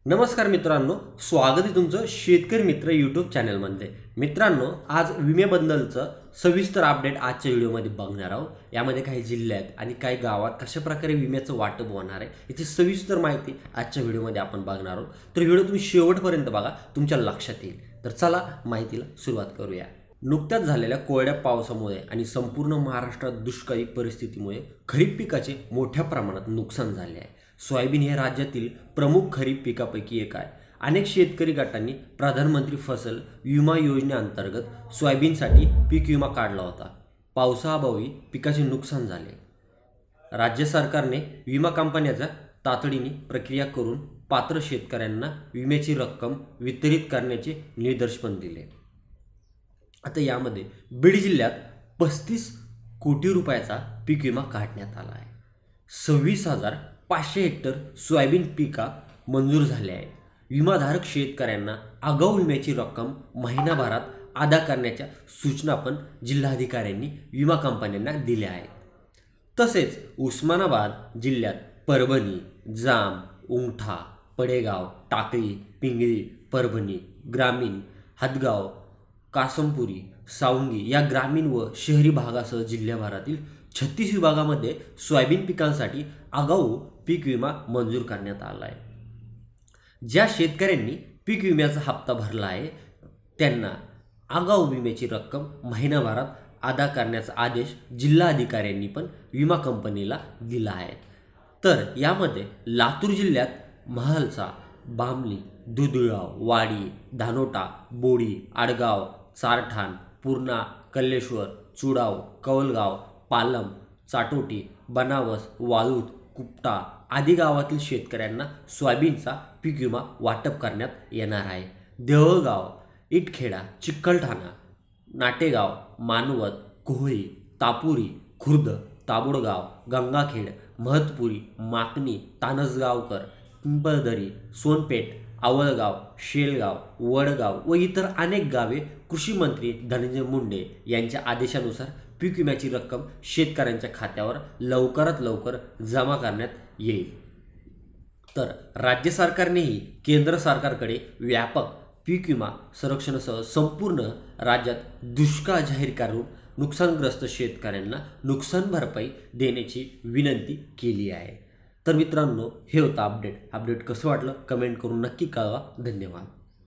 नमस्कार मित्रांनो, स्वागत आहे तुमचं शेतकरी मित्र यूट्यूब चॅनलमध्ये। मित्रांनो, आज विम्याबद्दलचं सविस्तर अपडेट आजच्या व्हिडिओमध्ये बघणार आहोत। यामध्ये काही जिल्ह्यात आणि काही गावात कशा प्रकारे विम्याचं वाटप होणार आहे याची सविस्तर माहिती आजच्या व्हिडिओमध्ये आपण बघणार आहोत। तर व्हिडिओ तुम्ही शेवटपर्यंत बघा, तुमच्या लक्षात येईल। तर चला माहितीला सुरुवात करूया। नुकत्याच झालेल्या कोरड्या पावसामुळे आणि संपूर्ण महाराष्ट्रात दुष्काळी परिस्थितीमुळे खरीप पिकाचे मोठ्या प्रमाणात नुकसान झाले आहे। सोयाबीन हे राज्यातील प्रमुख खरीप पिकापैकी एक आहे। अनेक शेतकरी गटांनी प्रधानमंत्री फसल विमा योजनेअंतर्गत सोयाबीनसाठी पीक विमा काढला होता। पावसाअभावी पिकाचे नुकसान झाले। राज्य सरकारने विमा कंपन्यांचा तातडीने प्रक्रिया करून पात्र शेतकऱ्यांना विम्याची रक्कम वितरित करण्याचे निर्देश पण दिले। आता यामध्ये बीड जिल्ह्यात 35 कोटी रुपयाचा पीक विमा काढण्यात आला आहे। 26,500 हेक्टर सोयाबीन पिका मंजूर झाले आहेत। विमाधारक शेतकऱ्यांना आगाऊ विम्याची रक्कम महिनाभरात अदा करण्याच्या सूचना पण जिल्हाधिकाऱ्यांनी विमा कंपन्यांना दिल्या आहेत। तसेच उस्मानाबाद जिल्ह्यात परभणी, जाम, उंठा, पडेगाव, टाकळी, पिंगळी, परभणी, ग्रामीण, हदगाव, कासमपुरी, सावंगी या ग्रामीण व शहरी भागासह जिल्ह्याभरातील 36 विभागामध्ये सोयाबीन पिकांसाठी आगाऊ पीक विमा मंजूर करण्यात आला आहे। ज्या शेतकऱ्यांनी पीक विम्याचा हप्ता भरला आहे त्यांना आगाऊ विम्याची रक्कम महिनाभरात अदा करण्याचा आदेश जिल्हाधिकाऱ्यांनी पण विमा कंपनीला दिला आहे। तर यामध्ये लातूर जिल्ह्यात महालसा, बामणी, दुधगाव, वाडी, धानोटा, बोडी, आडगाव, चारठाण, पूर्णा, कल्लेश्वर, चुडाव, कौलगाव, पालम, चाटोटी, बनावस, वाळूत, कुपटा आदी गावातील शेतकऱ्यांना सोयाबीनचा पीक विमा वाटप करण्यात येणार आहे। देवळगाव, इटखेडा, चिखलठाणा, नाटेगाव, मानवत, कोहळी, तापुरी, खुर्द, ताबोडगाव, गंगाखेड, महतपुरी, माकणी, तानसगावकर, पिंपळदरी, सोनपेठ, आवळगाव, शेलगाव, वडगाव व इतर अनेक गावे कृषी मंत्री धनंजय मुंडे यांच्या आदेशानुसार पीक विम्याची रक्कम शेतकऱ्यांच्या खात्यावर लवकरात लवकर जमा करण्यात येईल। तर राज्य सरकारनेही केंद्र सरकारकडे व्यापक पीक विमा संरक्षणासह संपूर्ण राज्यात दुष्काळ जाहीर करून नुकसानग्रस्त शेतकऱ्यांना नुकसान भरपाई देण्याची विनंती केली आहे। तर मित्रांनो, हे होतं अपडेट कसं वाटलं कमेंट करून नक्की कळवा। धन्यवाद।